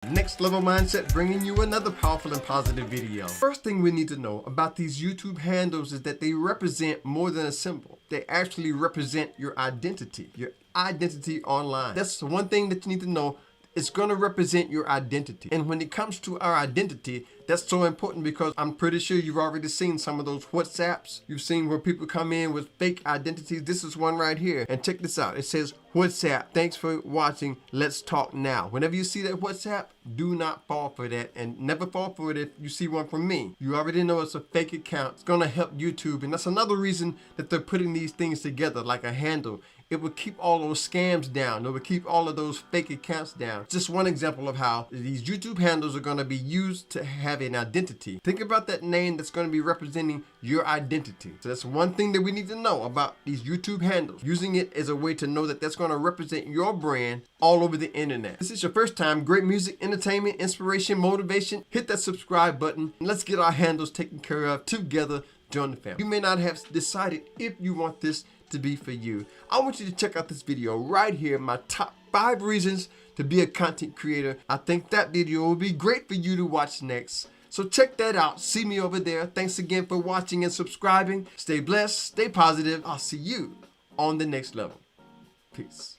Next Level Mindset, bringing you another powerful and positive video. First thing we need to know about these YouTube handles is that they represent more than a symbol. They actually represent your identity online. That's one thing that you need to know. It's going to represent your identity. And when it comes to our identity, that's so important because I'm pretty sure you've already seen some of those WhatsApps. You've seen where people come in with fake identities. This is one right here. And check this out. It says, WhatsApp, thanks for watching. Let's talk now. Whenever you see that WhatsApp, do not fall for that, and never fall for it if you see one from me. You already know it's a fake account. It's going to help YouTube. And that's another reason that they're putting these things together like a handle. It will keep all those scams down. It will keep all of those fake accounts down. Just one example of how these YouTube handles are going to be used to have an identity. Think about that name that's going to be representing your identity. So that's one thing that we need to know about these YouTube handles. Using it as a way to know that that's going to represent your brand all over the internet. If this is your first time, great music, entertainment, inspiration, motivation, hit that subscribe button. And let's get our handles taken care of together. Join the family. You may not have decided if you want this to be for you. I want you to check out this video right here, my top 5 reasons to be a content creator. I think that video will be great for you to watch next. So check that out. See me over there. Thanks again for watching and subscribing. Stay blessed, stay positive. I'll see you on the next level. Peace.